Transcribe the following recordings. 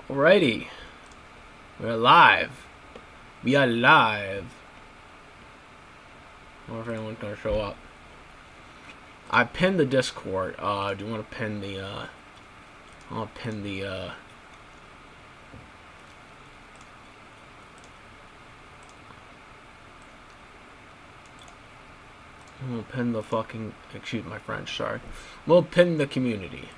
Alrighty. We're live. We are live. I wonder if anyone's gonna show up. I pinned the Discord. Do you want to pin the, I'll pin the, we'll pin the fucking, excuse my French, sorry. We'll pin the community.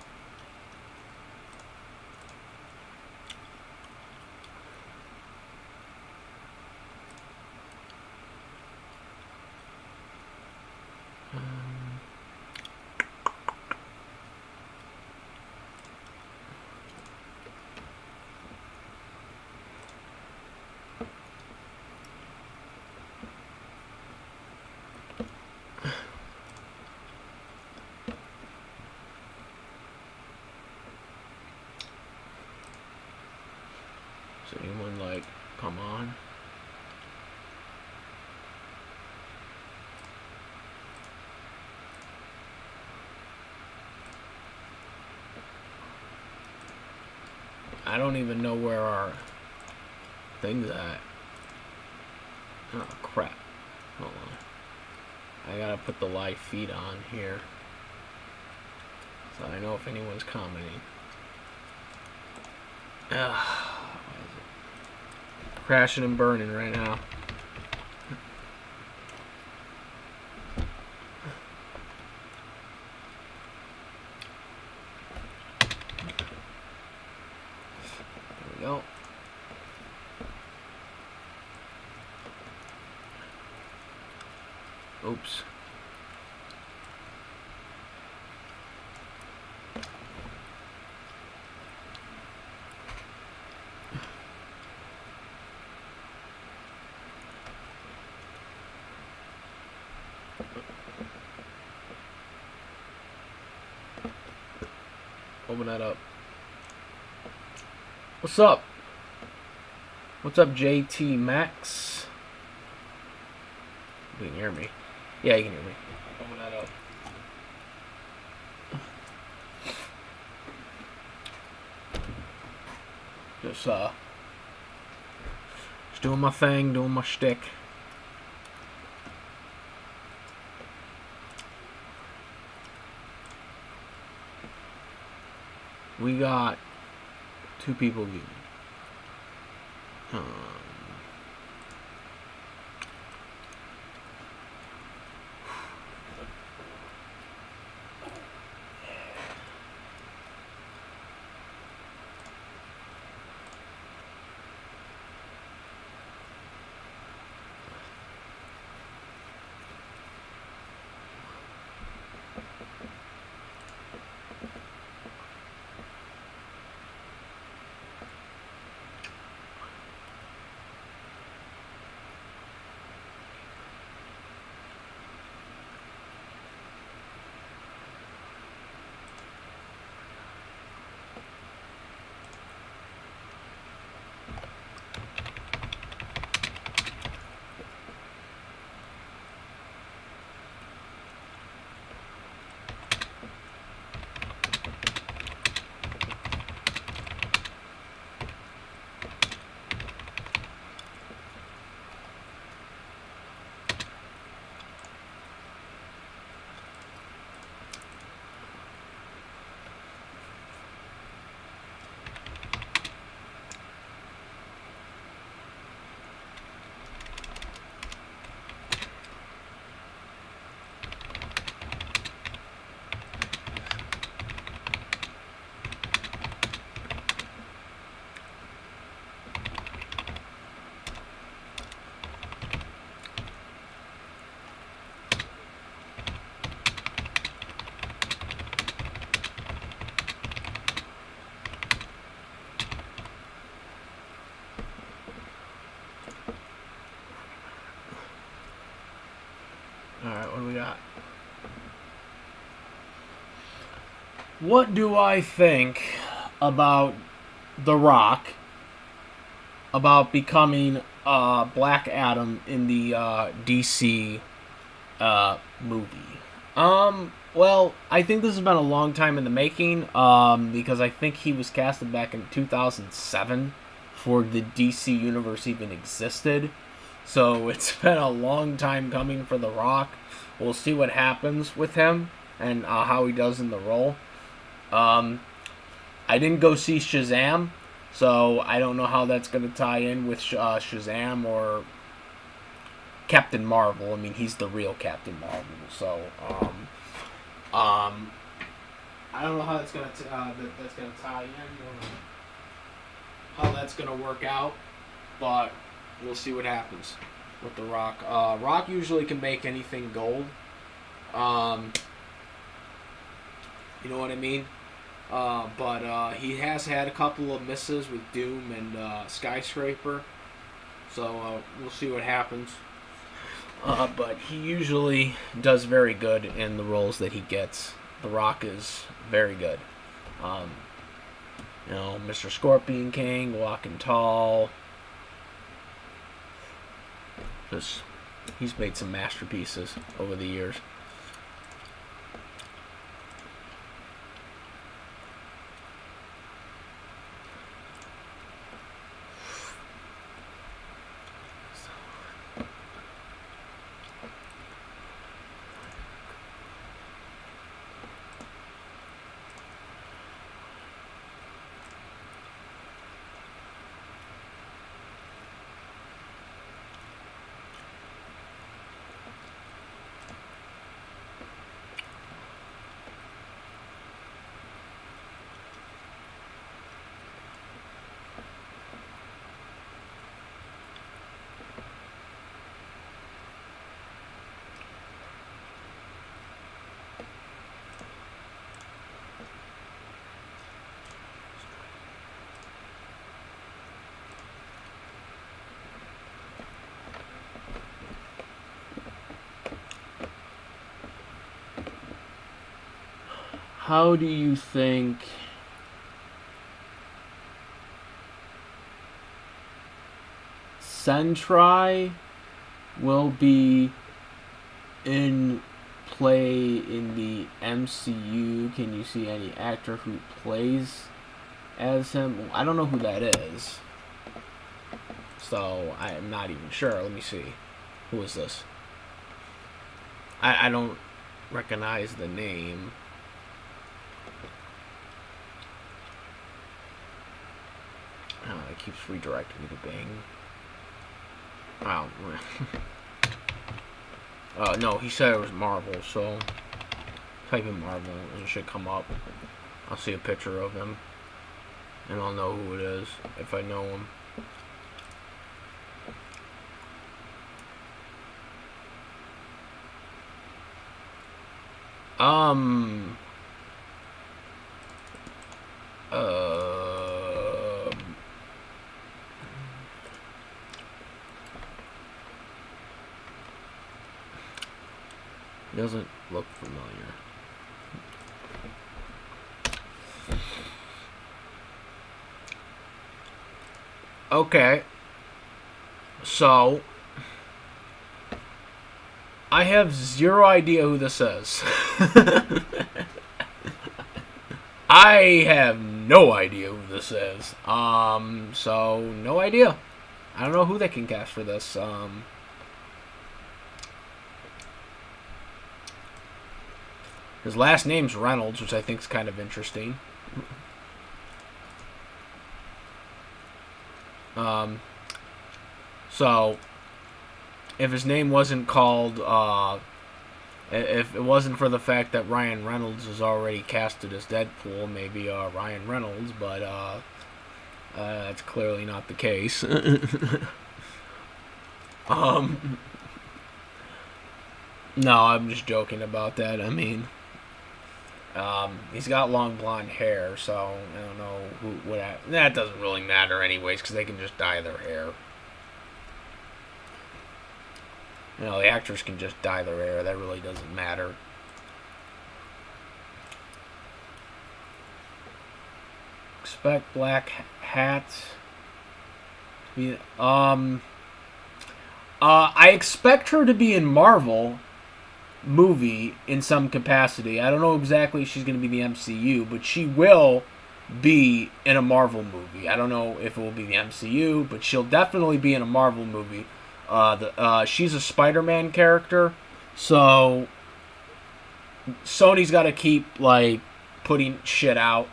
Does anyone like come on? I don't even know where our thing's at. Oh crap. Hold on. I gotta put the live feed on here, so I know if anyone's commenting. Crashing and burning right now. There we go. Oops. Open that up. What's up? What's up, JT Max? You can hear me. Yeah, you can hear me. Open that up. Just doing my thing, doing my shtick. We got 2 people viewing. Alright, what do we got? What do I think about The Rock, about becoming Black Adam in the DC movie? Well, I think this has been a long time in the making, because I think he was casted back in 2007 before the DC universe even existed. So it's been a long time coming for The Rock. We'll see what happens with him and how he does in the role. I didn't go see Shazam, so I don't know how that's going to tie in with Shazam or Captain Marvel. I mean, he's the real Captain Marvel, so I don't know how that's gonna that's gonna tie in, or how that's gonna work out, but we'll see what happens with The Rock. Rock usually can make anything gold. You know what I mean? But he has had a couple of misses with Doom and Skyscraper, so we'll see what happens. But he usually does very good in the roles that he gets. The Rock is very good. Mr. Scorpion King, Walking Tall. He's made some masterpieces over the years. How do you think Sentry will be in play in the MCU? Can you see any actor who plays as him? I don't know who that is, so I'm not even sure. Let me see. Who is this? I don't recognize the name. Oh, it keeps redirecting me to Bing. Oh, no, he said it was Marvel, so type in Marvel and it should come up. I'll see a picture of him, and I'll know who it is if I know him. Doesn't look familiar. Okay. So, I have zero idea who this is. I have no idea who this is. So no idea. I don't know who they can cast for this. His last name's Reynolds, which I think is kind of interesting. So, if his name wasn't called, if it wasn't for the fact that Ryan Reynolds is already casted as Deadpool, maybe Ryan Reynolds, but that's clearly not the case. No, I'm just joking about that. I mean, he's got long blonde hair, so I don't know that doesn't really matter anyways, because they can just dye their hair. The actors can just dye their hair. That really doesn't matter. Expect Black Hat to be. I expect her to be in Marvel, movie in some capacity. I don't know exactly if she's going to be the MCU, but she will be in a Marvel movie. I don't know if it will be the MCU, but she'll definitely be in a Marvel movie. She's a Spider-Man character, so Sony's got to keep like putting shit out.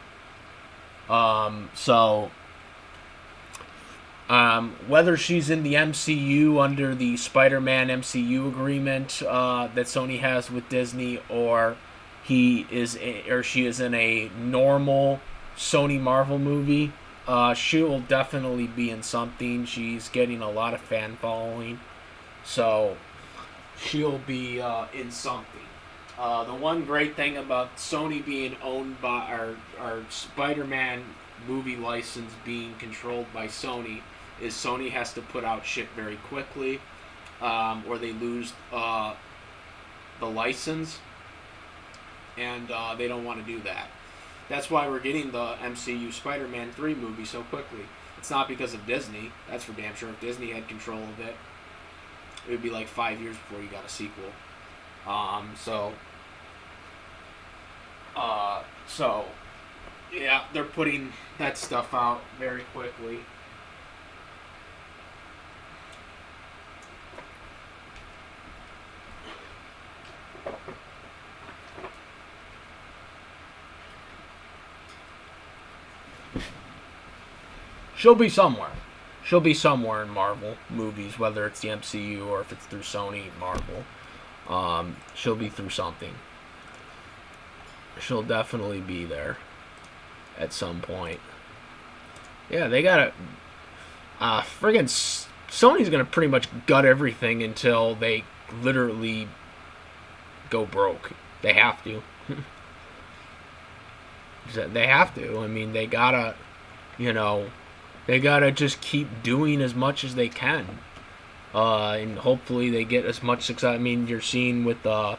Whether she's in the MCU under the Spider-Man MCU agreement that Sony has with Disney, or she is in a normal Sony Marvel movie, she will definitely be in something. She's getting a lot of fan following, so she'll be in something. The one great thing about Sony being owned by our Spider-Man movie license being controlled by Sony is Sony has to put out shit very quickly, or they lose the license, and they don't want to do that. That's why we're getting the MCU Spider-Man 3 movie so quickly. It's not because of Disney, that's for damn sure. If Disney had control of it, it would be like 5 years before you got a sequel. So yeah, they're putting that stuff out very quickly. She'll be somewhere. She'll be somewhere in Marvel movies, whether it's the MCU or if it's through Sony Marvel. She'll be through something. She'll definitely be there at some point. Yeah, they gotta. Friggin' Sony's gonna pretty much gut everything until they literally go broke. They have to. They have to. I mean, they gotta, they gotta just keep doing as much as they can. And hopefully they get as much success. I mean, you're seeing with was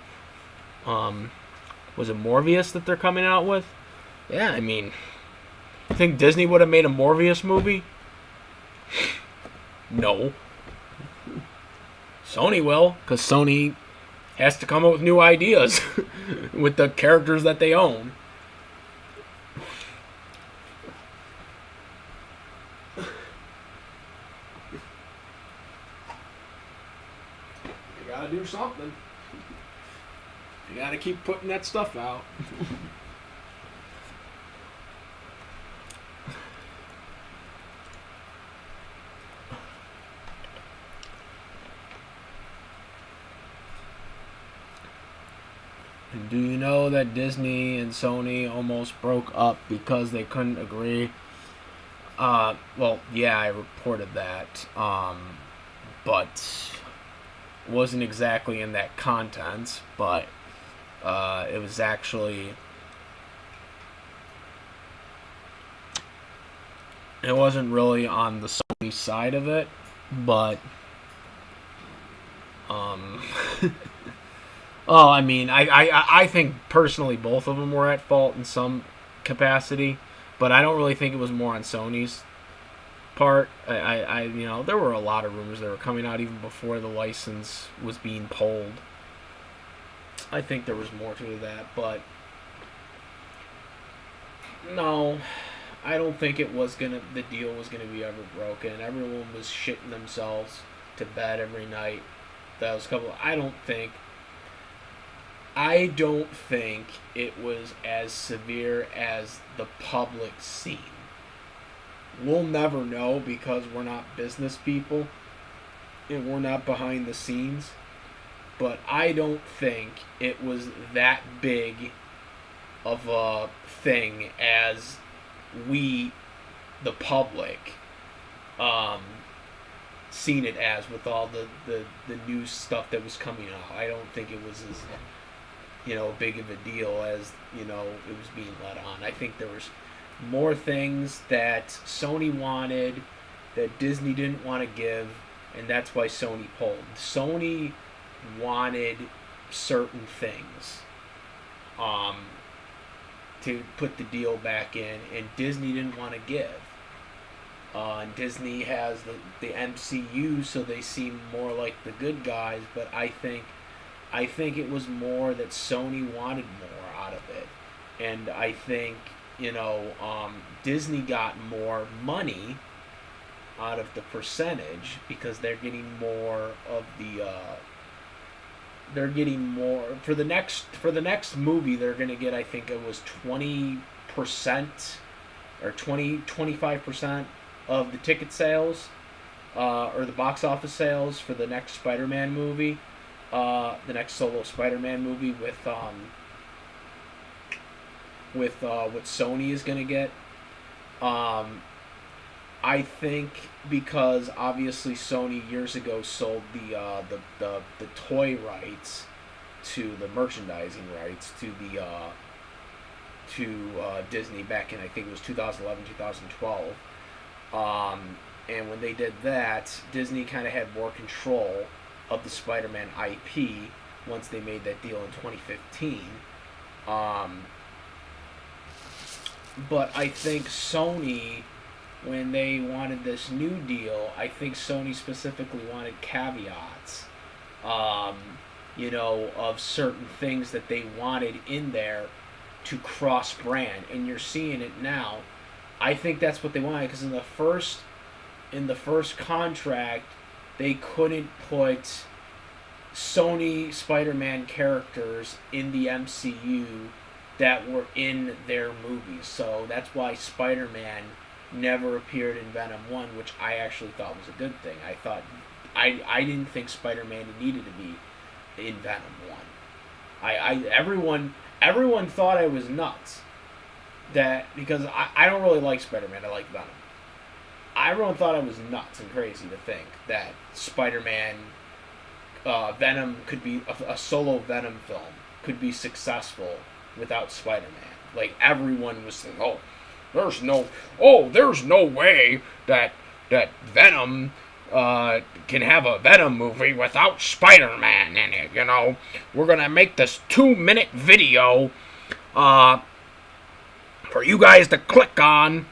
it Morbius that they're coming out with? Yeah, I mean, you think Disney would have made a Morbius movie? No. Sony will, because Sony has to come up with new ideas with the characters that they own. You gotta do something. You gotta keep putting that stuff out. And do you know that Disney and Sony almost broke up because they couldn't agree? Well, yeah, I reported that. But wasn't exactly in that content, but it was actually, it wasn't really on the Sony side of it, but oh, I mean, I think personally both of them were at fault in some capacity, but I don't really think it was more on Sony's part. There were a lot of rumors that were coming out even before the license was being pulled. I think there was more to that, but no, I don't think the deal was gonna be ever broken. Everyone was shitting themselves to bed every night. I don't think it was as severe as the public scene. We'll never know because we're not business people and we're not behind the scenes. But I don't think it was that big of a thing as we, the public, seen it as with all the news stuff that was coming out. I don't think it was as big of a deal as it was being let on. I think there was more things that Sony wanted that Disney didn't want to give, and that's why Sony pulled. Sony wanted certain things to put the deal back in, and Disney didn't want to give. And Disney has the MCU, so they seem more like the good guys, but I I think it was more that Sony wanted more out of it. And I think, Disney got more money out of the percentage because they're getting more of the they're getting more for the next movie. They're going to get, I think it was 20% or 25% of the ticket sales, or the box office sales for the next Spider-Man movie, the next solo Spider-Man movie with what Sony is going to get. I think because obviously Sony years ago sold the toy rights to the merchandising rights to Disney back in, I think it was 2011, 2012. And when they did that, Disney kind of had more control of the Spider-Man IP once they made that deal in 2015. But I think Sony, when they wanted this new deal, I think Sony specifically wanted caveats, of certain things that they wanted in there to cross-brand. And you're seeing it now. I think that's what they wanted, because in the first contract, they couldn't put Sony Spider-Man characters in the MCU that were in their movies. So that's why Spider-Man never appeared in Venom 1, which I actually thought was a good thing. I didn't think Spider-Man needed to be in Venom 1. Everyone thought I was nuts, that because I don't really like Spider-Man, I like Venom. Everyone thought I was nuts and crazy to think that Spider-Man, Venom could be a solo Venom film could be successful without Spider-Man. Like, everyone was saying, there's no way that Venom can have a Venom movie without Spider-Man in it. We're gonna make this 2-minute video for you guys to click on,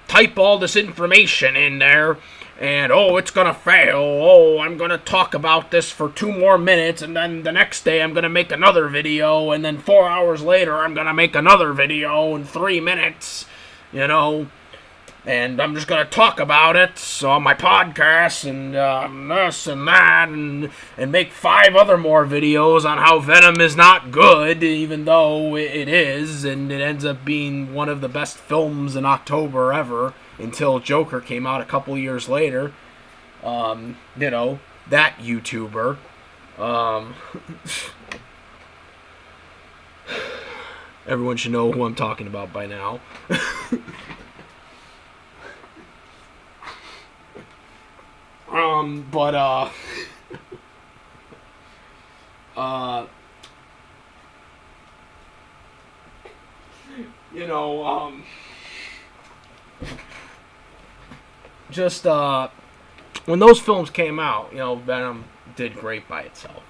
type all this information in there, and it's gonna fail. I'm gonna talk about this for 2 more minutes, and then the next day I'm gonna make another video, and then 4 hours later I'm gonna make another video in 3 minutes, and I'm just gonna talk about it on my podcast and this and that, and make 5 other more videos on how Venom is not good, even though it is, and it ends up being one of the best films in October ever, until Joker came out a couple years later. That YouTuber. Everyone should know who I'm talking about by now. When those films came out, Venom did great by itself.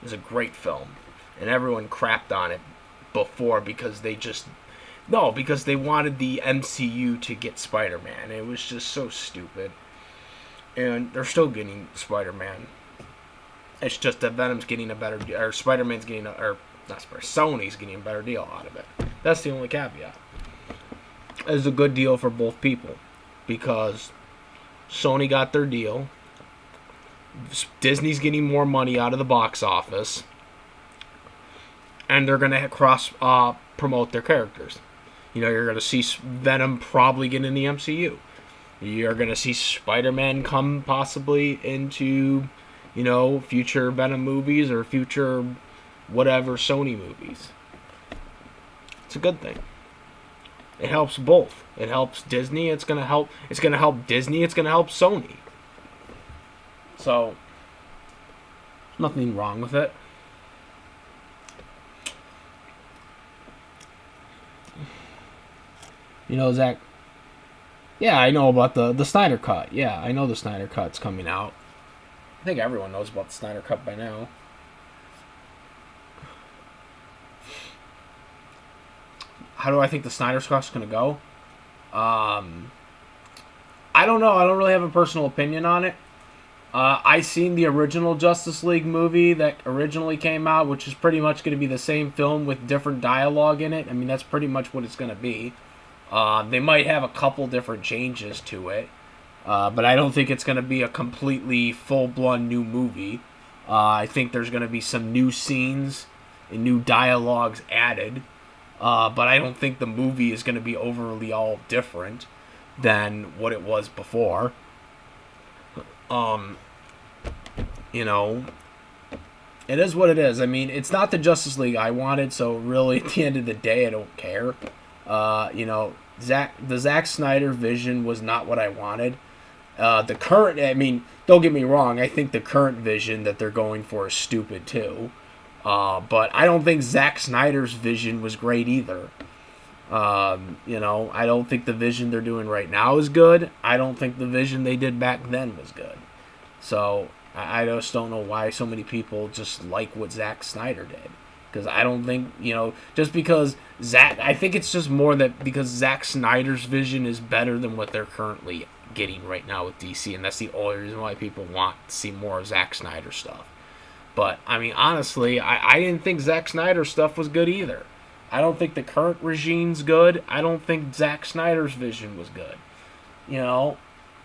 It was a great film, and everyone crapped on it before because they wanted the MCU to get Spider-Man. It was just so stupid. And they're still getting Spider-Man. It's just that Venom's getting a better deal, or Spider-Man's getting Sony's getting a better deal out of it. That's the only caveat. It's a good deal for both people, because Sony got their deal. Disney's getting more money out of the box office, and they're going to cross promote their characters. You're going to see Venom probably get in the MCU. You're going to see Spider-Man come possibly into, future Venom movies or future whatever Sony movies. It's a good thing. It helps both. It helps Disney. It's going to help Disney. It's going to help Sony. So, nothing wrong with it. Zach. Yeah, I know about the Snyder Cut. Yeah, I know the Snyder Cut's coming out. I think everyone knows about the Snyder Cut by now. How do I think the Snyder Cut's going to go? I don't know. I don't really have a personal opinion on it. I seen the original Justice League movie that originally came out, which is pretty much going to be the same film with different dialogue in it. I mean, that's pretty much what it's going to be. They might have a couple different changes to it, but I don't think it's going to be a completely full-blown new movie. I think there's going to be some new scenes and new dialogues added, but I don't think the movie is going to be overly all different than what it was before. Um, you know, it is what it is. I mean, it's not the Justice League I wanted, so really, at the end of the day, I don't care. The Zack Snyder vision was not what I wanted. I mean, don't get me wrong, I think the current vision that they're going for is stupid too. But I don't think Zack Snyder's vision was great either. I don't think the vision they're doing right now is good. I don't think the vision they did back then was good. So I just don't know why so many people just like what Zack Snyder did. Because I don't think, just because I think it's just more that because Zack Snyder's vision is better than what they're currently getting right now with DC, and that's the only reason why people want to see more of Zack Snyder stuff. But, I mean, honestly, I didn't think Zack Snyder stuff was good either. I don't think the current regime's good. I don't think Zack Snyder's vision was good.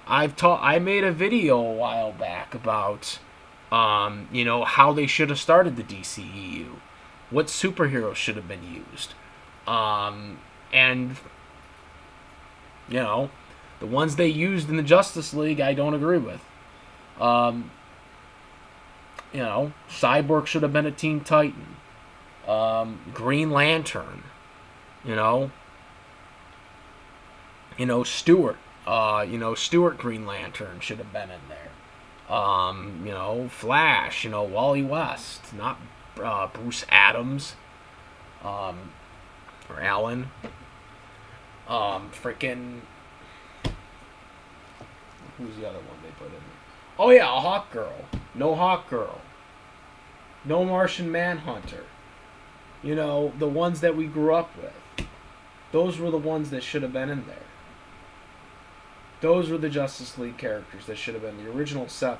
I made a video a while back about, how they should have started the DCEU. What superheroes should have been used. And, the ones they used in the Justice League, I don't agree with. Cyborg should have been a Teen Titan. Green Lantern. Stewart. Stewart Green Lantern should have been in there. Flash. Wally West. Not Bruce Adams. Or Allen. Freaking. Who's the other one they put in there? Oh yeah, a Hawk Girl. No Hawk Girl. No Martian Manhunter. The ones that we grew up with. Those were the ones that should have been in there. Those were the Justice League characters that should have been the original 7.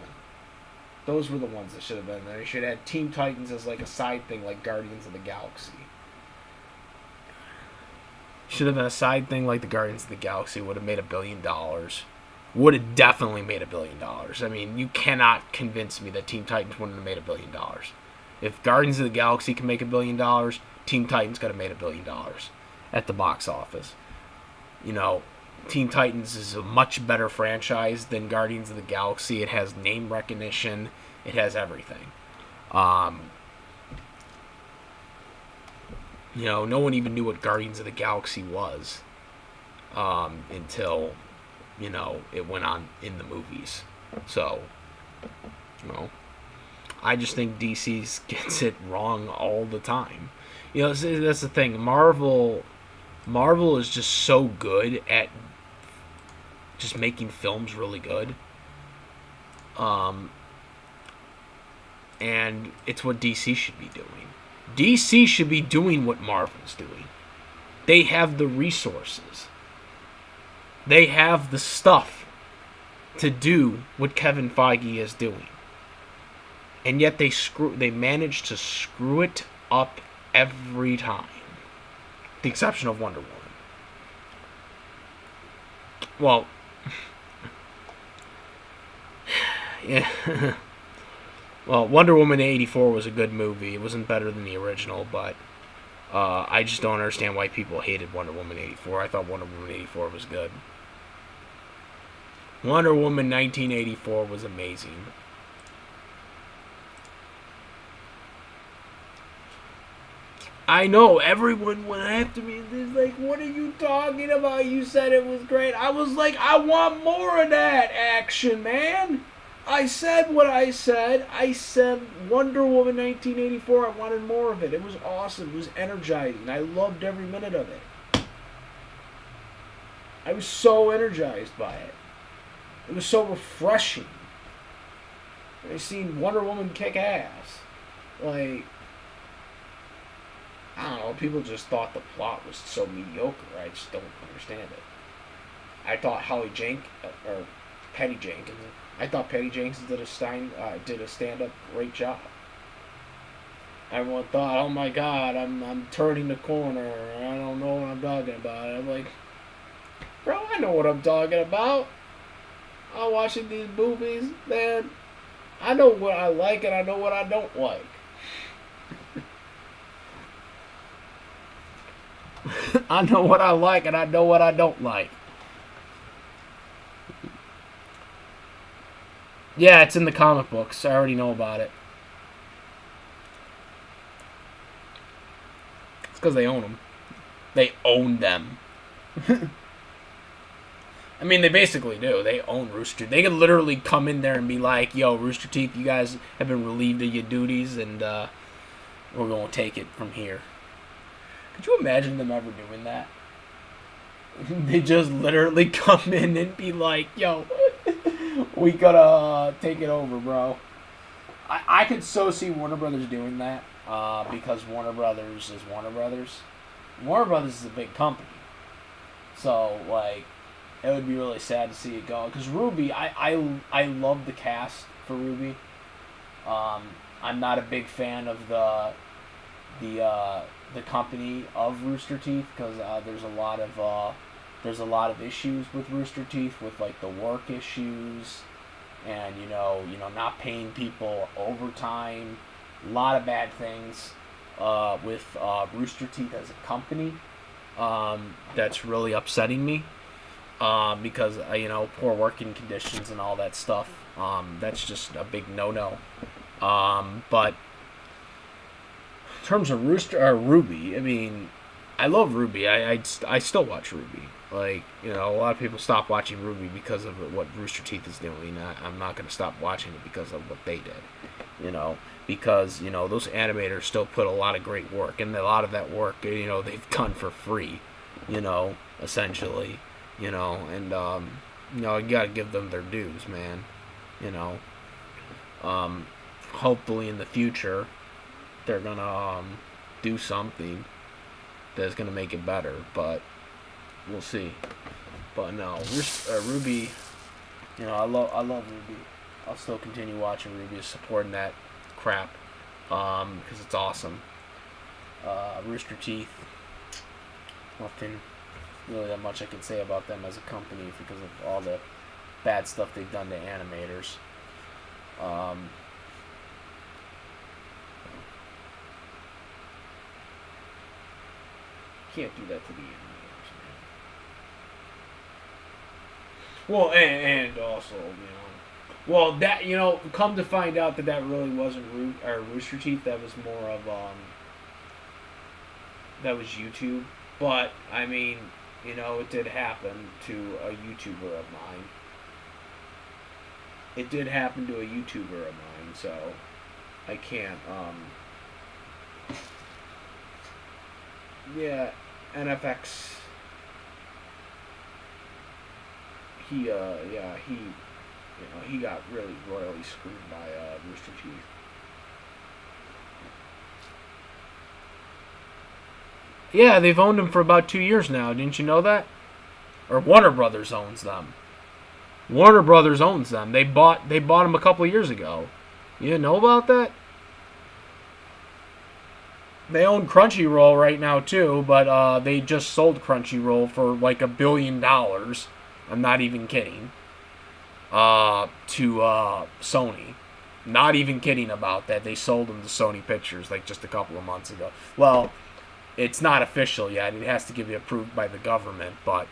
Those were the ones that should have been there. They should have had Teen Titans as like a side thing, like Guardians of the Galaxy. Should have been a side thing like the Guardians of the Galaxy. Would have made $1 billion. Would have definitely made $1 billion. I mean, you cannot convince me that Teen Titans wouldn't have made $1 billion. If Guardians of the Galaxy can make $1 billion, Teen Titans could have made $1 billion at the box office. Teen Titans is a much better franchise than Guardians of the Galaxy. It has name recognition. It has everything. No one even knew what Guardians of the Galaxy was until, it went on in the movies. So, I just think DC gets it wrong all the time. That's the thing. Marvel is just so good at just making films really good. And it's what DC should be doing. DC should be doing what Marvel's doing. They have the resources. They have the stuff to do what Kevin Feige is doing. And yet they manage to screw it up every time. The exception of Wonder Woman. Well, yeah. Well, Wonder Woman 84 was a good movie. It wasn't better than the original, but I just don't understand why people hated Wonder Woman 84. I thought Wonder Woman 84 was good. Wonder Woman 1984 was amazing. I know, everyone went after me and they're like, what are you talking about? You said it was great. I was like, I want more of that action, man. I said what I said. I said Wonder Woman 1984, I wanted more of it. It was awesome. It was energizing. I loved every minute of it. I was so energized by it. It was so refreshing. I seen Wonder Woman kick ass. Like, I don't know, people just thought the plot was so mediocre. I just don't understand it. I thought Holly Patty Jenkins. I thought Patty Jenkins did a stand-up great job. Everyone thought, oh my God, I'm turning the corner. I don't know what I'm talking about. I'm like, bro, I know what I'm talking about. I'm watching these movies, man. I know what I like and I know what I don't like. I know what I like and I know what I don't like. Yeah, it's in the comic books. I already know about it. It's because they own them. They own them. I mean, they basically do. They own Rooster Teeth. They could literally come in there and be like, yo, Rooster Teeth, you guys have been relieved of your duties, and we're going to take it from here. Could you imagine them ever doing that? They just literally come in and be like, yo, we gotta take it over, bro. I could so see Warner Brothers doing that because Warner Brothers is Warner Brothers. Warner Brothers is a big company. So, like, it would be really sad to see it go. Because Ruby, I love the cast for Ruby. I'm not a big fan of the company of Rooster Teeth because there's a lot of issues with Rooster Teeth with like the work issues and you know not paying people overtime, a lot of bad things with Rooster Teeth as a company. That's really upsetting me because poor working conditions and all that stuff. That's just a big no. But in terms of Ruby, I mean, I love Ruby. I still watch Ruby. Like, a lot of people stop watching Ruby because of what Rooster Teeth is doing. I'm not going to stop watching it because of what they did. Because, those animators still put a lot of great work. And a lot of that work, they've done for free, essentially. And, you got to give them their dues, man. Hopefully in the future, they're going to do something that's going to make it better, but we'll see. But no, Ruby, I love Ruby. I'll still continue watching Ruby, supporting that crap, because it's awesome. Rooster Teeth, nothing really that much I can say about them as a company because of all the bad stuff they've done to animators. Can't do that to the animators, man. Well, and also, well, that, come to find out that really wasn't Rooster Teeth. That was more of, that was YouTube. But, I mean, it did happen to a YouTuber of mine. It did happen to a YouTuber of mine, so I can't, yeah, NFX, he got really royally screwed by Rooster Teeth. Yeah, they've owned them for about 2 years now. Didn't you know that? Or Warner Brothers owns them. Warner Brothers owns them. They bought them a couple of years ago. You didn't know about that? They own Crunchyroll right now too, but they just sold Crunchyroll for like $1 billion. I'm not even kidding. To Sony. Not even kidding about that. They sold them to Sony Pictures like just a couple of months ago. Well, it's not official yet. It has to be approved by the government, but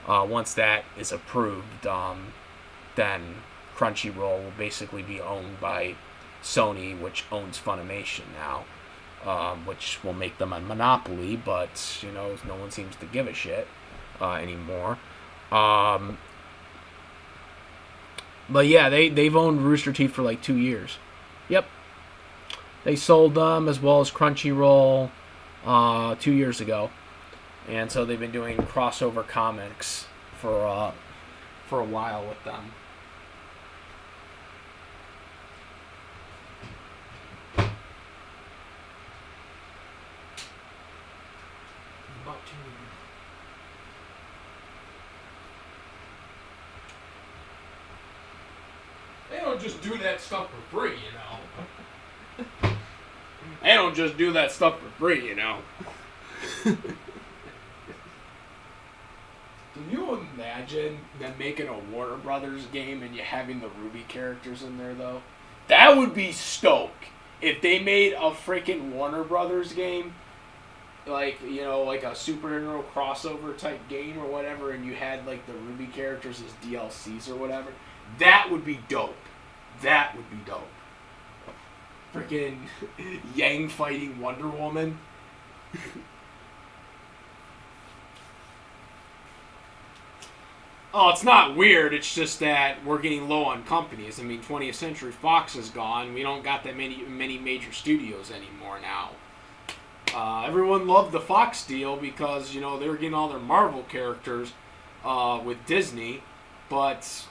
once that is approved, then Crunchyroll will basically be owned by Sony, which owns Funimation now. Which will make them a monopoly, but no one seems to give a shit anymore. But yeah, they've owned Rooster Teeth for like 2 years. Yep, they sold them as well as Crunchyroll 2 years ago, and so they've been doing crossover comics for a while with them. don't just do that stuff for free, you know. They don't just do that stuff for free, you know. Can you imagine them making a Warner Brothers game and you having the Ruby characters in there, though? That would be stoke. If they made a freaking Warner Brothers game, like, you know, like a superhero crossover type game or whatever, and you had, like, the Ruby characters as DLCs or whatever, that would be dope. That would be dope. Freaking Yang fighting Wonder Woman. Oh, it's not weird. It's just that we're getting low on companies. I mean, 20th Century Fox is gone. We don't got that many major studios anymore now. Everyone loved the Fox deal because, you know, they were getting all their Marvel characters with Disney, but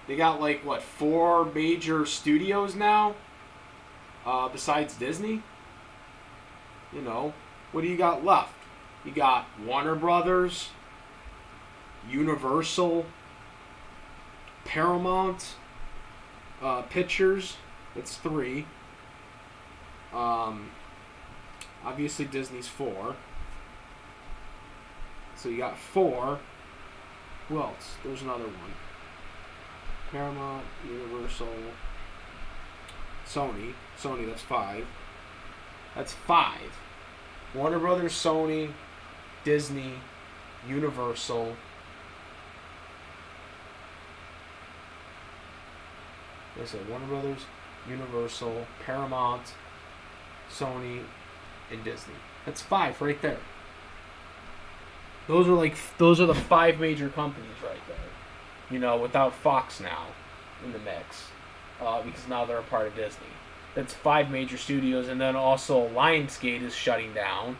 they got, like, what, 4 major studios now besides Disney? You know, what do you got left? You got Warner Brothers, Universal, Paramount Pictures. That's 3. Obviously Disney's 4. So you got 4. Who else? There's another one. Paramount, Universal, Sony. Sony, that's 5. That's 5. Warner Brothers, Sony, Disney, Universal. Like I said, Warner Brothers, Universal, Paramount, Sony, and Disney. That's 5 right there. Those are the 5 major companies right there. You know, without Fox now in the mix, because now they're a part of Disney. That's 5 major studios, and then also Lionsgate is shutting down.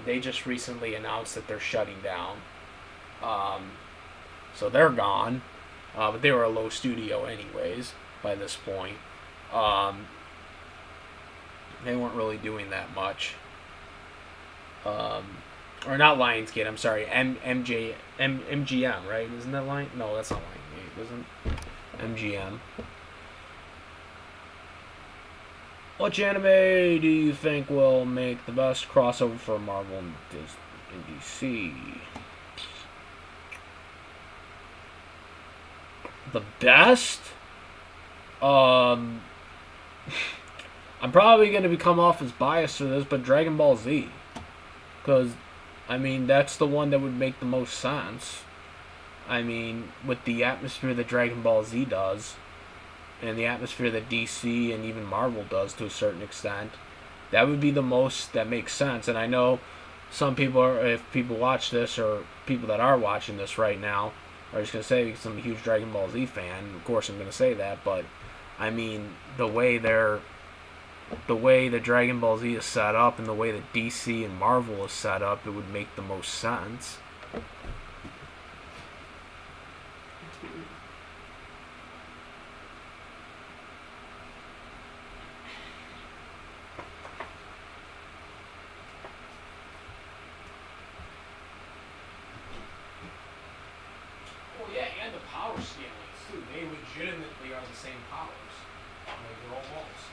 They just recently announced that they're shutting down. So they're gone. But they were a low studio anyways by this point. They weren't really doing that much. Or not Lionsgate, I'm sorry. MGM, right? Isn't that Lion? No, that's not Lionsgate. Isn't MGM. Which anime do you think will make the best crossover for Marvel and DC? The best? I'm probably going to become off as biased to this, but Dragon Ball Z. Because, I mean, that's the one that would make the most sense. I mean, with the atmosphere that Dragon Ball Z does, and the atmosphere that DC and even Marvel does to a certain extent, that would be the most that makes sense. And I know some people are, if people watch this, or people that are watching this right now, are just going to say, because I'm a huge Dragon Ball Z fan, of course I'm going to say that, but, I mean, the way the Dragon Ball Z is set up, and the way that DC and Marvel is set up, it would make the most sense. Legitimately are the same powers. Like, they're almost.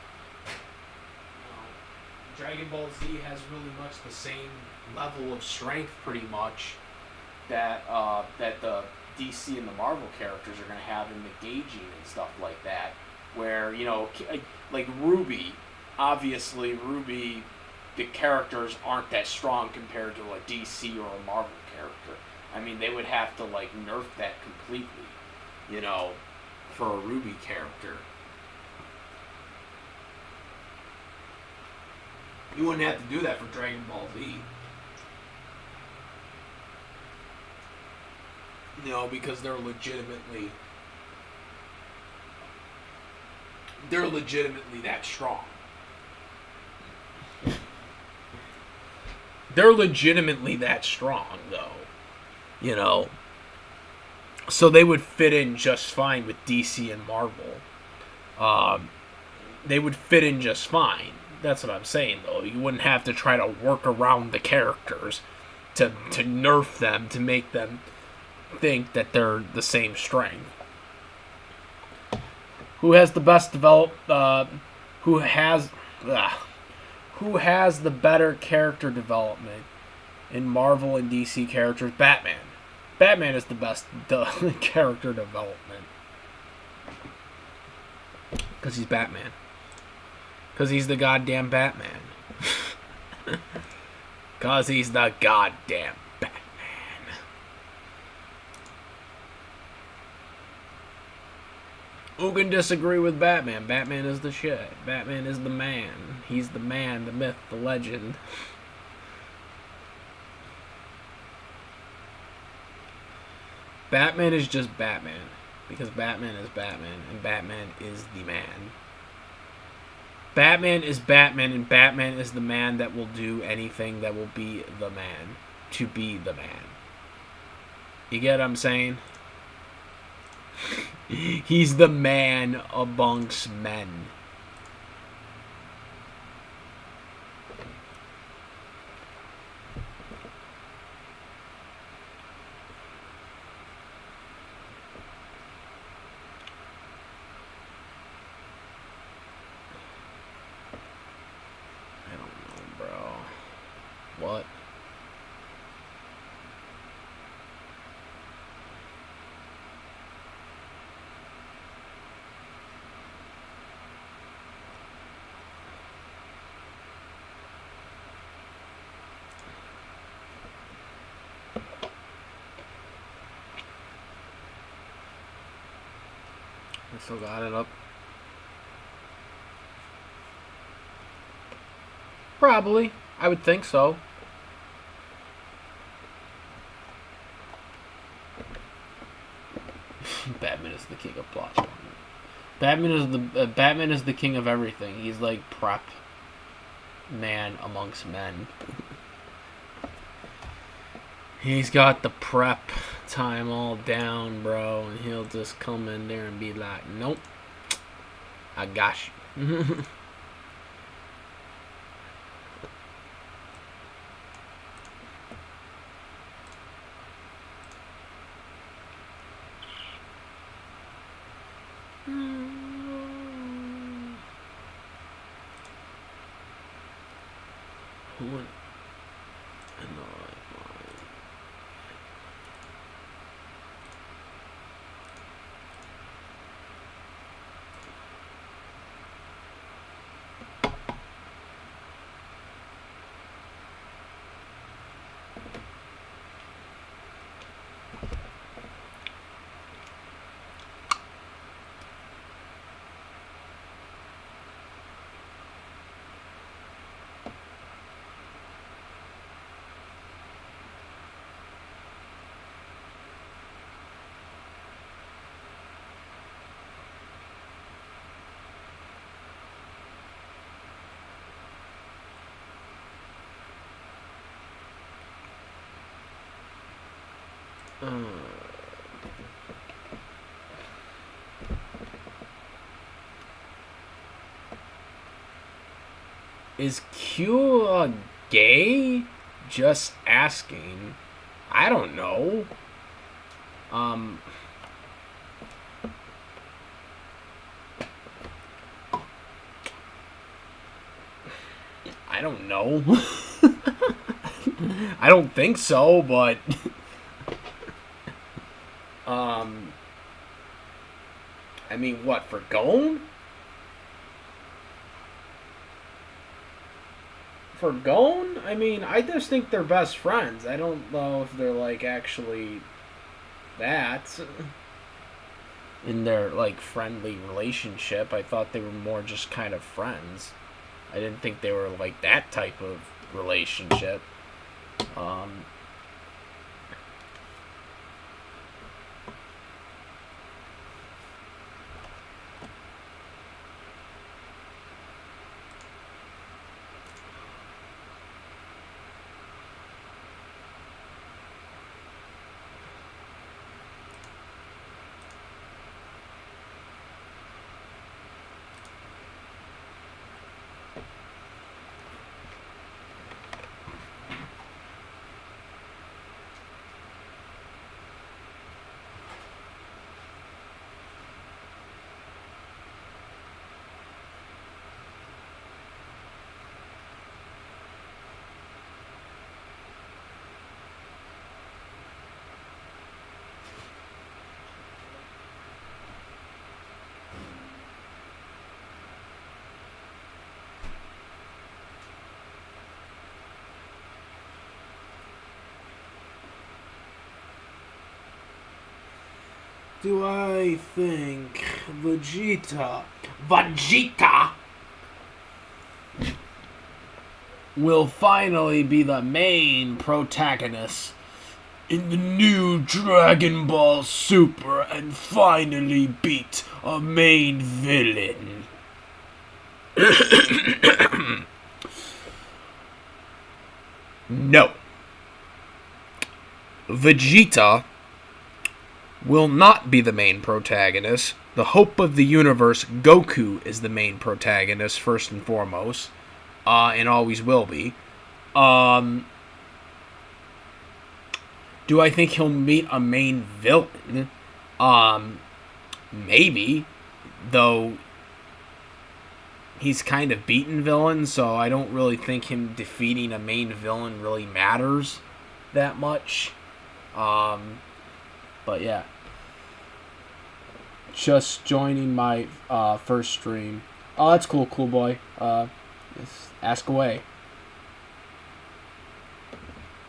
Dragon Ball Z has really much the same level of strength, pretty much, that the DC and the Marvel characters are going to have in the gauging and stuff like that. Where, you know, like Ruby, obviously Ruby, the characters aren't that strong compared to a DC or a Marvel character. I mean, they would have to, like, nerf that completely, you know, for a Ruby character. You wouldn't have to do that for Dragon Ball Z. You know, because they're legitimately that strong. They're legitimately that strong, though. You know. So they would fit in just fine with DC and Marvel. They would fit in just fine. That's what I'm saying, though. You wouldn't have to try to work around the characters to nerf them, to make them think that they're the same strength. Who has the best develop? Who has? Who has the better character development in Marvel and DC characters? Batman. Batman is the best character development. Because he's Batman. Because he's the goddamn Batman. Because he's the goddamn Batman. Who can disagree with Batman? Batman is the shit. Batman is the man. He's the man, the myth, the legend. Batman is just Batman. Because Batman is Batman, and Batman is the man. Batman is Batman, and Batman is the man that will do anything that will be the man. To be the man. You get what I'm saying? He's the man amongst men. I don't know, bro. What? I still got it up. Probably. I would think so. Batman is the king of plot. Batman is the king of everything. He's like prep man amongst men. He's got the prep time all down, bro, and he'll just come in there and be like, nope, I got you. Is Q gay? Just asking. I don't know. I don't know. I don't think so, but I mean, what, for Gone? For Gone? I mean, I just think they're best friends. I don't know if they're, like, actually that. In their, like, friendly relationship. I thought they were more just kind of friends. I didn't think they were, like, that type of relationship. Do I think Vegeta will finally be the main protagonist in the new Dragon Ball Super and finally beat a main villain? No. Vegeta will not be the main protagonist. The hope of the universe, Goku, is the main protagonist, first and foremost. And always will be. Do I think he'll meet a main villain? Maybe. Though he's kind of beaten villains, so I don't really think him defeating a main villain really matters that much. But yeah. Just joining my first stream. Oh, that's cool, cool boy. Just ask away.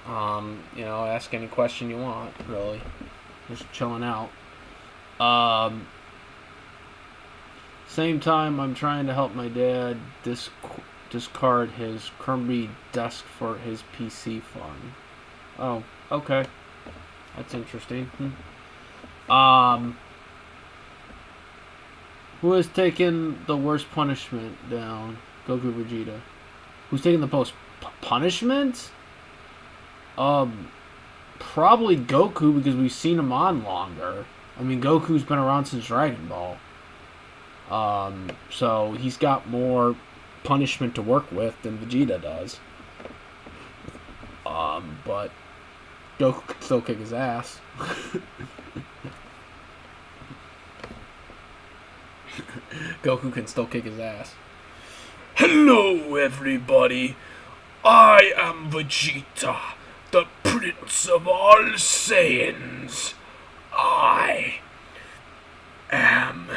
Ask any question you want, really. Just chilling out. Same time, I'm trying to help my dad discard his Kirby desk for his PC fund. Oh, okay. That's interesting. Who has taken the worst punishment down? Goku, Vegeta. Who's taking the most punishment? Probably Goku, because we've seen him on longer. I mean, Goku's been around since Dragon Ball. So he's got more punishment to work with than Vegeta does. But Goku can still kick his ass. Goku can still kick his ass. Hello, everybody. I am Vegeta, the Prince of all Saiyans. I am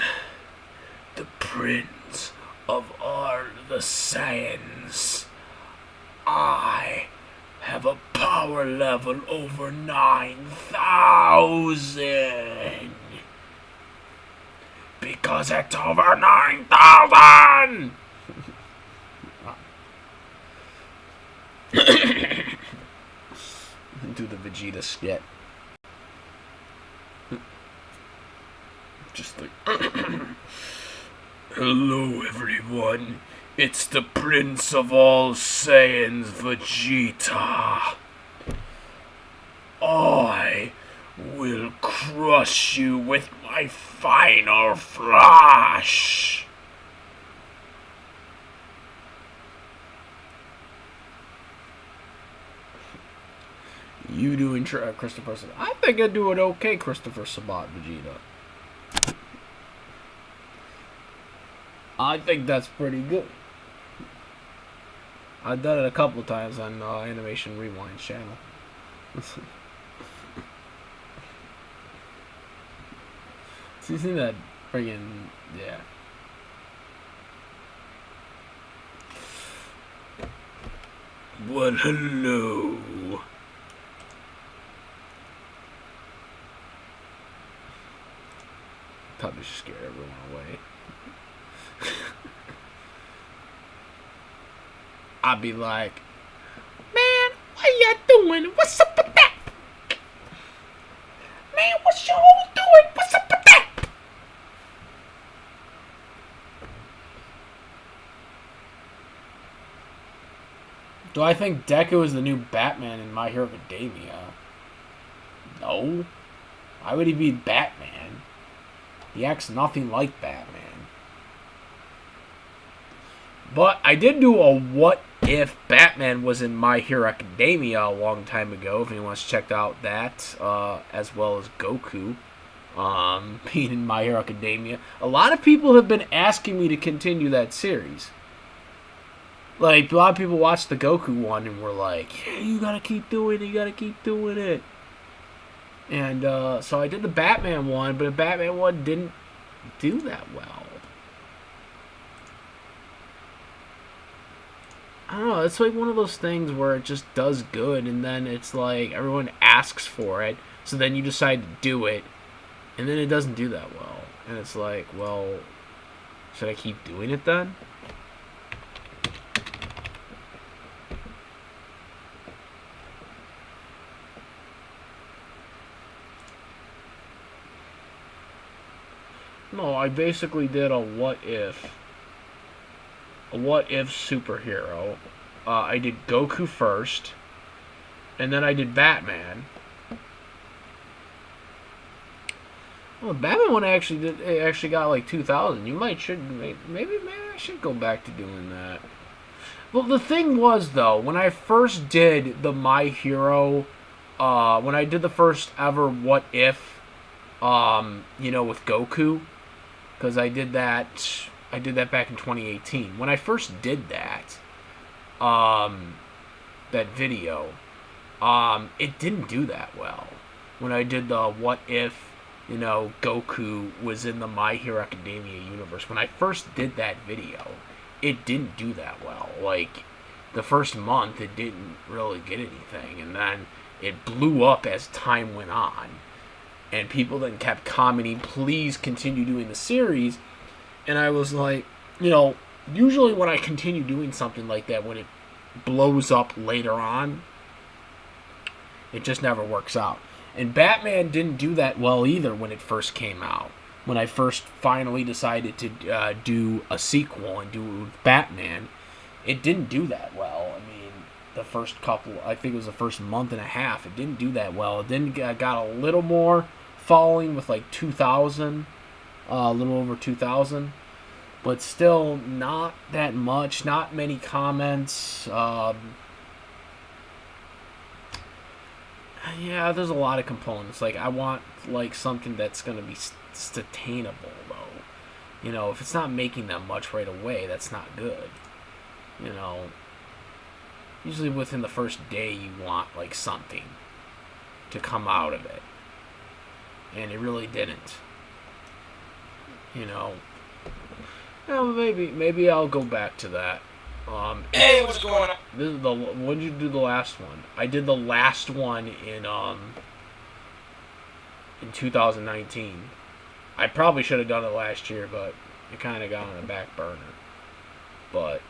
the Prince of all the Saiyans. I have a power level over 9,000. Because it's over 9,000! Do the Vegeta skit. Just like... Hello, everyone. It's the Prince of all Saiyans, Vegeta. I will crush you with my final flash. You doing Christopher Sabat? I think I do it okay, Christopher Sabat, Vegeta. I think that's pretty good. I've done it a couple times on Animation Rewind's channel. So you see that friggin', yeah. Well, hello. Probably should scare everyone away. I'd be like, man, what y'all doing? What's up with that? Man, what's your whole doing? What's up with that? Do I think Deku is the new Batman in My Hero Academia? No. Why would he be Batman? He acts nothing like Batman. But I did do a what if Batman was in My Hero Academia a long time ago, if anyone wants to check out that, as well as Goku being in My Hero Academia. A lot of people have been asking me to continue that series. Like, a lot of people watched the Goku one and were like, yeah, you gotta keep doing it, you gotta keep doing it. And so I did the Batman one, but the Batman one didn't do that well. I don't know, it's like one of those things where it just does good, and then it's like everyone asks for it, so then you decide to do it, And then it doesn't do that well. And it's like, well, should I keep doing it then? No, I basically did a what if superhero. I did Goku first, and then I did Batman. Well, the Batman one actually got like 2,000. Maybe I should go back to doing that. Well, the thing was though, when I first did the My Hero, when I did the first ever What If, with Goku, because I did that back in 2018. When I first did that video, it didn't do that well. When I did the What If, Goku was in the My Hero Academia universe. When I first did that video, it didn't do that well. Like, the first month, it didn't really get anything. And then it blew up as time went on. And people then kept commenting, please continue doing the series. And I was like, usually when I continue doing something like that, when it blows up later on, it just never works out. And Batman didn't do that well either when it first came out. When I first finally decided to do a sequel and do it with Batman, it didn't do that well. I mean, the first couple, I think it was the first month and a half, it didn't do that well. It then got a little more following with like 2,000, a little over 2,000. But still not that much, not many comments. Yeah, there's a lot of components. Like, I want, like, something that's going to be sustainable, though. If it's not making that much right away, that's not good. Usually within the first day, you want, like, something to come out of it. And it really didn't. Maybe I'll go back to that. Hey, what's going on? This is when did you do the last one? I did the last one in 2019. I probably should have done it last year, but it kind of got on the back burner. But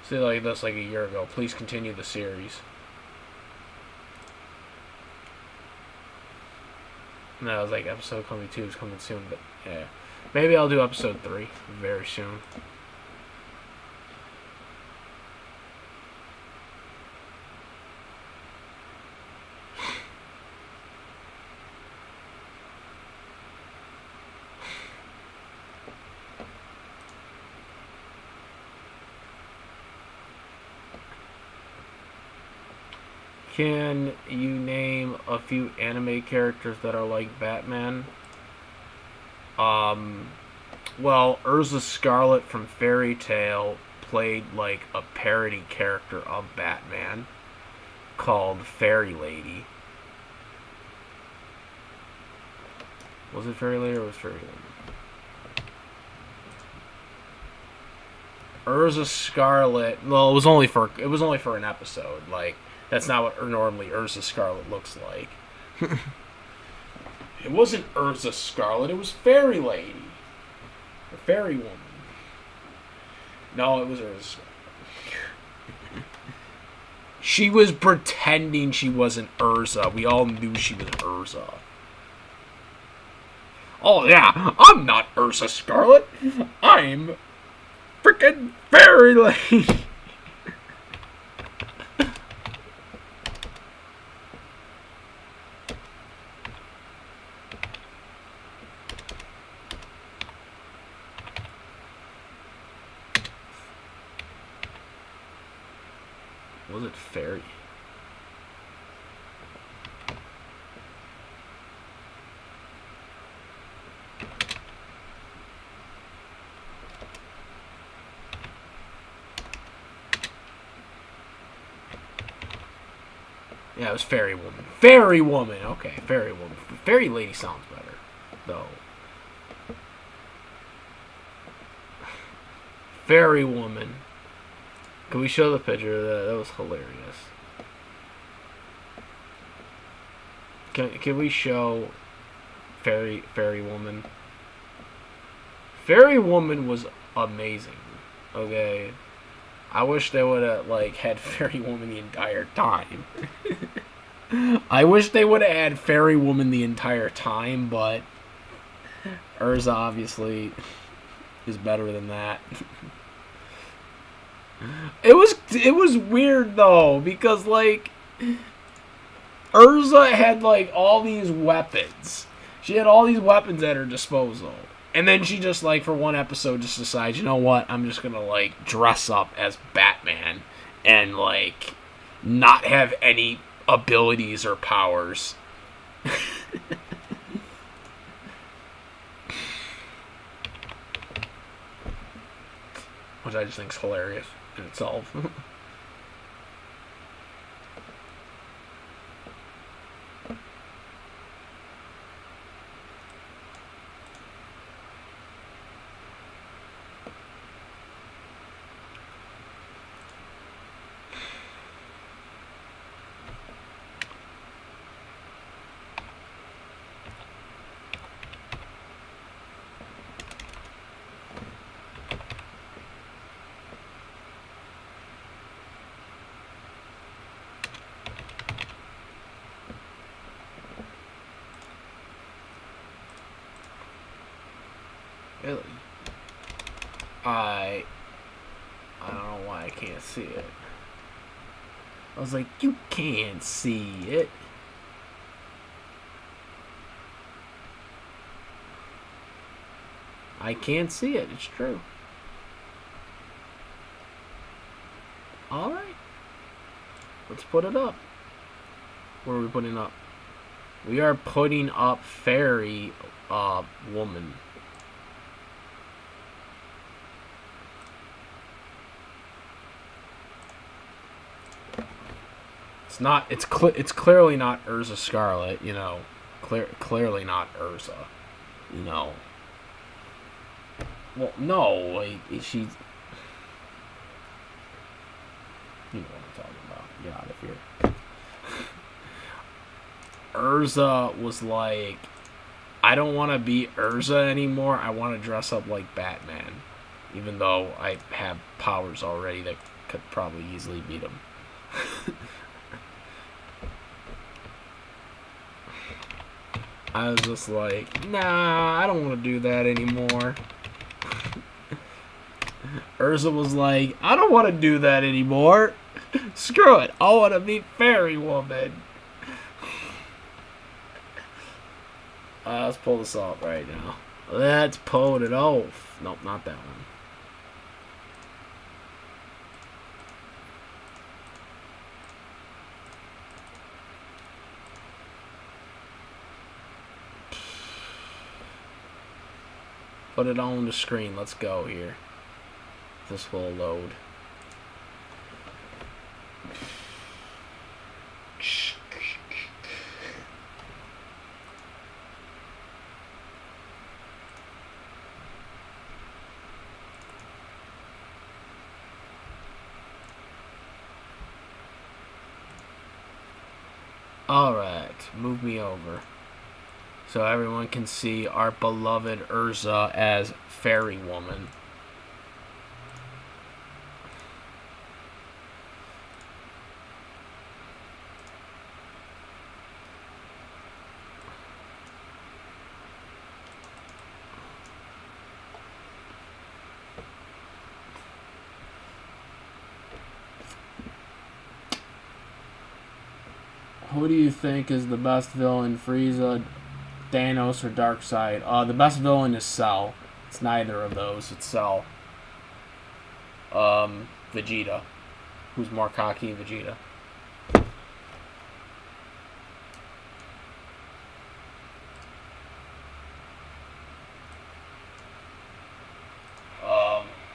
say like this like a year ago. Please continue the series. And I was like, episode coming 2 is coming soon, but yeah. Maybe I'll do episode 3 very soon. Can you name a few anime characters that are like Batman? Well, Urza Scarlet from Fairy Tail played like a parody character of Batman called Fairy Lady. Was it Fairy Lady or was Fairy Lady? Urza Scarlet. Well, it was only for an episode. Like, that's not what normally Urza Scarlet looks like. It wasn't Urza Scarlet. It was Fairy Lady, or Fairy Woman. No, it was Urza Scarlet. She was pretending she wasn't Urza. We all knew she was Urza. Oh yeah, I'm not Urza Scarlet. I'm freaking Fairy Lady. Was it Fairy? Yeah, it was Fairy Woman. Fairy Woman! Okay, Fairy Woman. Fairy Lady sounds better, though. Fairy Woman. Can we show the picture of that? That was hilarious. Can we show Fairy Woman? Fairy Woman was amazing. Okay. I wish they would have like had Fairy Woman the entire time. I wish they would have had Fairy Woman the entire time, but Urza obviously is better than that. It was weird though, because like Urza had like all these weapons. She had all these weapons at her disposal. And then she just, like, for one episode, just decides, you know what, I'm just gonna, like, dress up as Batman and, like, not have any abilities or powers. Which I just think is hilarious in itself. Really? I don't know why I can't see it. I was like, you can't see it. I can't see it. It's true. Alright. Let's put it up. What are we putting up? We are putting up Fairy Woman. It's not. It's clearly not Urza Scarlet. You know, clearly not Urza. You know. Well, no, like she's. You know what I'm talking about. Get out of here. Urza was like, I don't want to be Urza anymore. I want to dress up like Batman, even though I have powers already that could probably easily beat him. I was just like, nah, I don't want to do that anymore. Urza was like, I don't want to do that anymore. Screw it. I want to be Fairy Woman. Let's pull this off right now. Let's pull it off. Nope, not that one. Put it on the screen. Let's go here. This will load. Alright, move me over. So everyone can see our beloved Urza as Fairy Woman. Who do you think is the best villain, Frieza, Thanos, or Darkseid? The best villain is Cell. It's neither of those. It's Cell. Vegeta. Who's more cocky? Vegeta.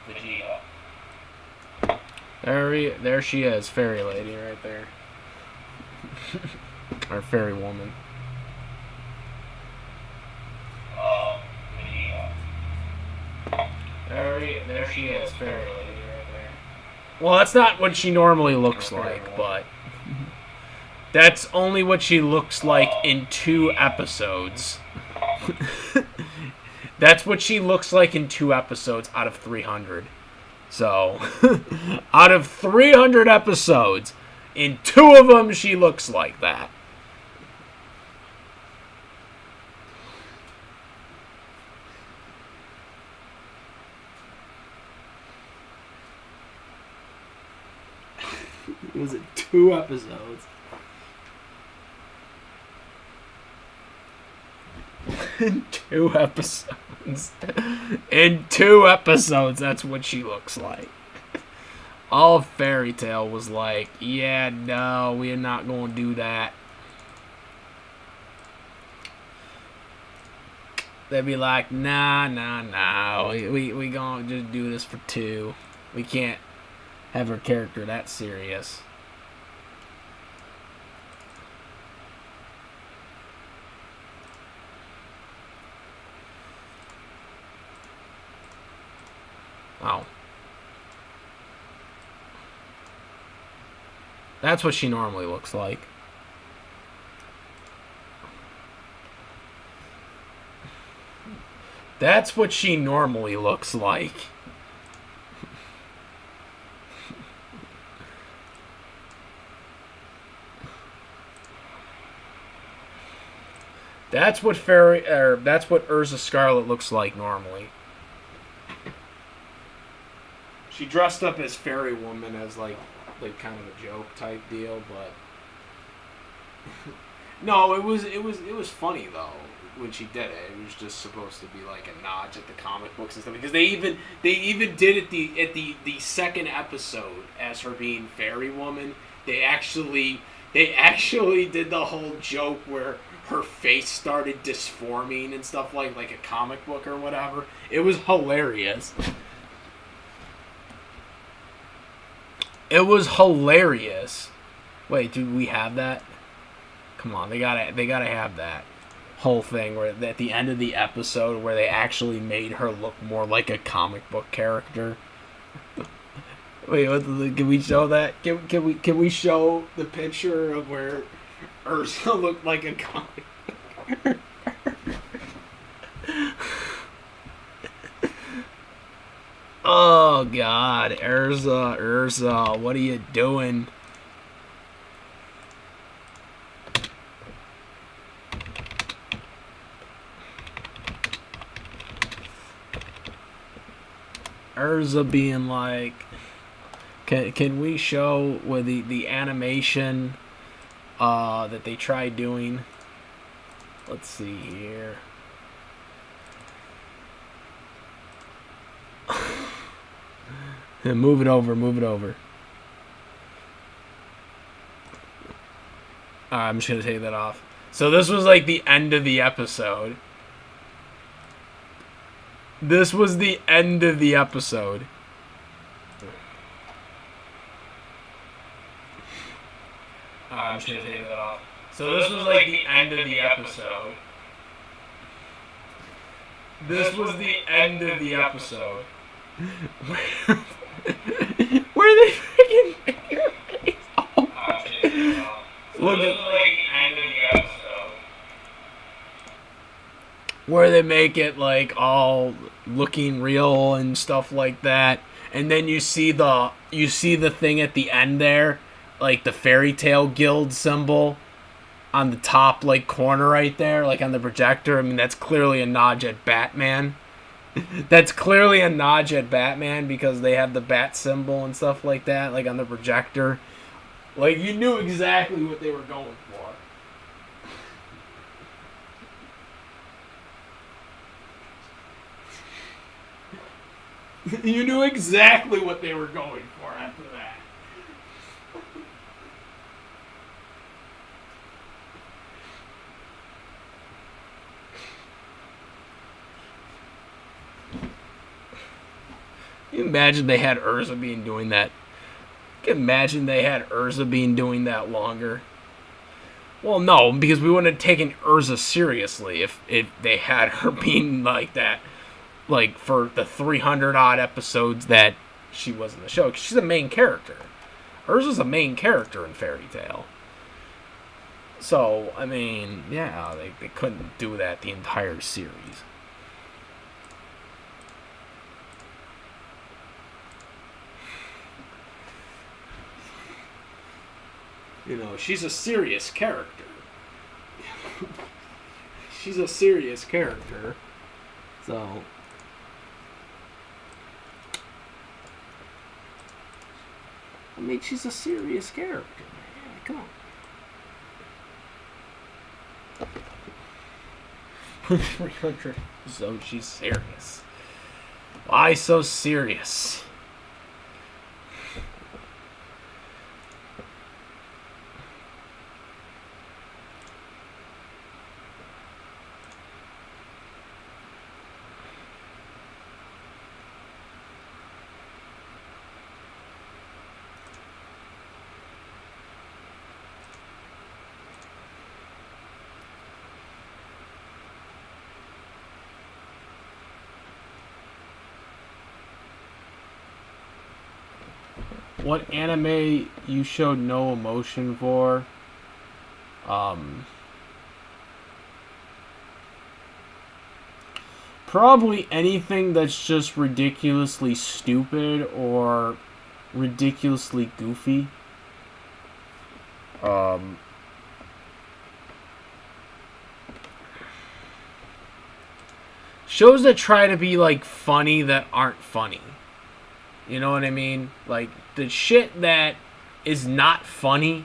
Vegeta. There she is, Fairy Lady, right there. Or Fairy Woman. There she is, Fairy Lady, right there. Well, that's not what she normally looks like, but That's only what she looks like in 2 episodes. That's what she looks like in 2 episodes out of 300. So, out of 300 episodes, in 2 of them she looks like that. Was it 2 episodes? In 2 episodes. In 2 episodes, that's what she looks like. All Fairy Tale was like, yeah, no, we're not going to do that. They'd be like, nah. We going to just do this for 2. We can't have her character that serious. Oh. That's what she normally looks like. That's what she normally looks like. That's what Urza Scarlet looks like normally. She dressed up as Fairy Woman as like kind of a joke type deal, but no, it was funny though when she did it. It was just supposed to be like a nod at the comic books and stuff, because they even did it the second episode as her being Fairy Woman. They actually did the whole joke where her face started disforming and stuff like a comic book or whatever. It was hilarious. It was hilarious. Wait, do we have that? Come on, they gotta have that whole thing where at the end of the episode where they actually made her look more like a comic book character. Wait, can we show that? Can we show the picture of where Ursa looked like a comic book? Oh God, Urza, what are you doing? Urza being like, can we show with the animation that they tried doing? Let's see here. Move it over. Alright, I'm just gonna take that off. So this was like the end of the episode. This was the end of the episode. I'm just gonna take that off. So this was like the end of the episode. This was the end of the episode. Where they freaking make your face? Oh. Look at like the end of the episode. Where they make it like all looking real and stuff like that, and then you see the thing at the end there, like the Fairy Tale Guild symbol on the top like corner right there, like on the projector. I mean, that's clearly a nod at Batman. That's clearly a nod at Batman because they have the bat symbol and stuff like that, like on the projector. Like, you knew exactly what they were going for. You knew exactly what they were going for after that. Can you imagine they had Urza being doing that? Can you imagine they had Urza being doing that longer? Well, no, because we wouldn't have taken Urza seriously if they had her being like that, like for the 300 odd episodes that she was in the show. 'Cause she's a main character. Urza's a main character in Fairy Tale. So, I mean, yeah, they couldn't do that the entire series. You know, she's a serious character. She's a serious character. So, I mean, she's a serious character. Yeah, come on. 300. So she's serious. Why so serious? What anime you showed no emotion for? Probably anything that's just ridiculously stupid or ridiculously goofy. Shows that try to be like funny that aren't funny. You know what I mean? Like the shit that is not funny,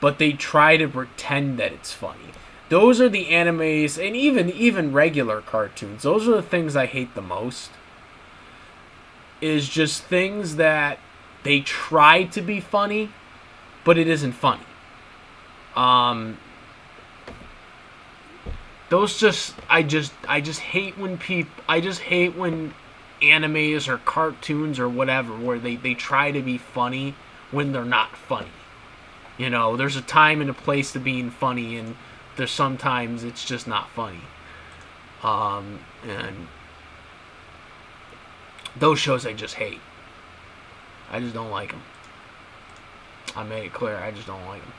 but they try to pretend that it's funny. Those are the animes, and even regular cartoons. Those are the things I hate the most. Is just things that they try to be funny, but it isn't funny. Those just I just hate when animes or cartoons or whatever where they try to be funny when they're not funny. You know, there's a time and a place to being funny, and there's sometimes it's just not funny. And those shows I just hate. I just don't like them. I made it clear, I just don't like them.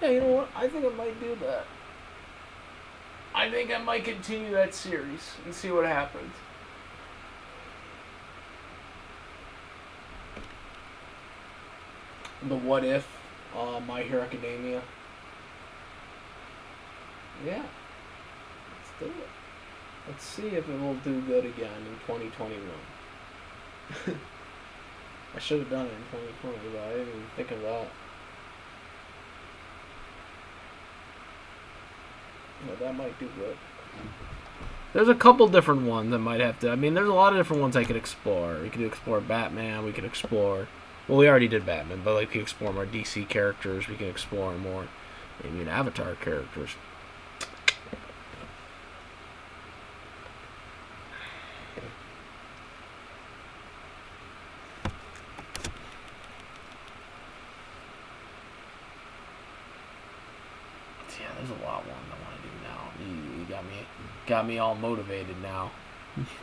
Yeah, you know what? I think I might do that. I think I might continue that series and see what happens. The What If, My Hero Academia. Yeah, let's do it. Let's see if it will do good again in 2021. I should have done it in 2020, but I didn't even think of that. Yeah, that might do good. There's a couple different ones that might have to. I mean, there's a lot of different ones I could explore. We could explore Batman. We could explore. Well, we already did Batman, but like we could explore more DC characters. We can explore more, maybe Avatar characters. Yeah, there's a lot more I want to do now. You got me all motivated now.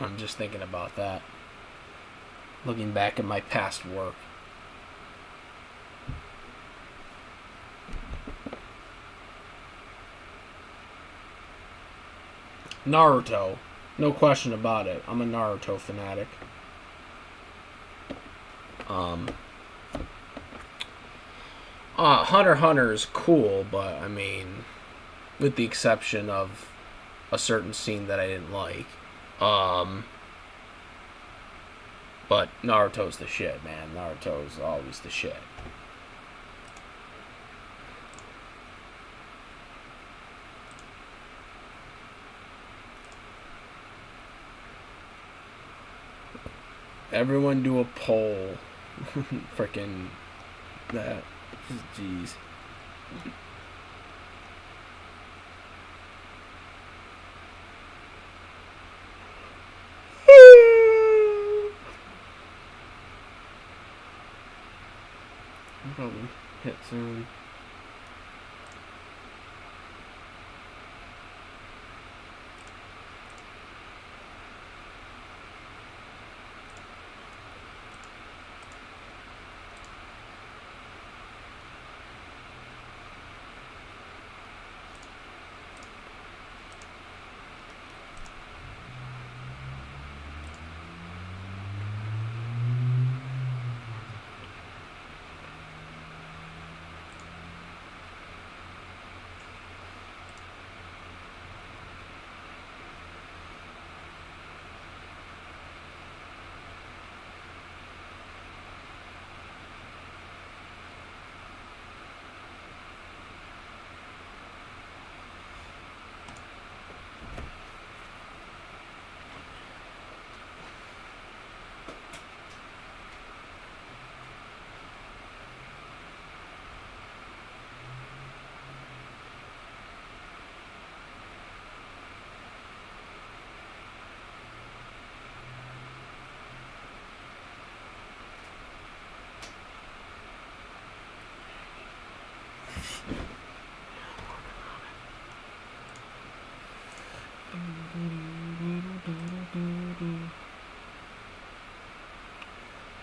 I'm just thinking about that. Looking back at my past work. Naruto. No question about it. I'm a Naruto fanatic. Hunter x Hunter is cool, but I mean, with the exception of a certain scene that I didn't like. But Naruto's the shit, man. Naruto's always the shit. Everyone do a poll. Frickin' that. Jeez. I'll probably hit soon.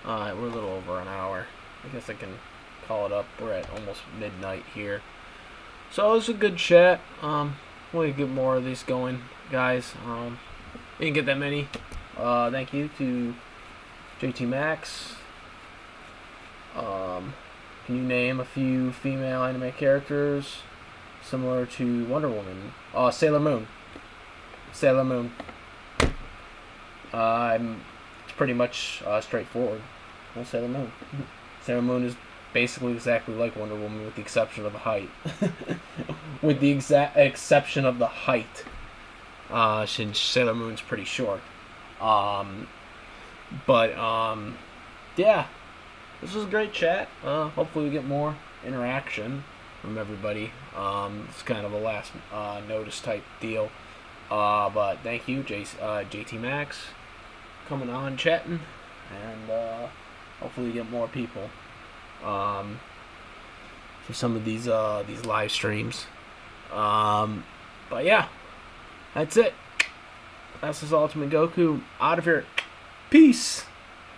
Alright, we're a little over an hour. I guess I can call it up. We're at almost midnight here. So it was a good chat. We'll get more of these going, guys. Didn't get that many. Thank you to JT Max. Can you name a few female anime characters similar to Wonder Woman? Sailor Moon. Sailor Moon. It's pretty much straightforward. Well, Sailor Moon. Sailor Moon is basically exactly like Wonder Woman with the exception of the height. With the exception of the height. Since Sailor Moon's pretty short. Yeah. This was a great chat. Hopefully we get more interaction from everybody. It's kind of a last notice type deal. But thank you, JT Max, coming on, chatting, and hopefully we get more people for some of these live streams. But yeah, that's it. That's this Ultimate Goku out of here. Peace.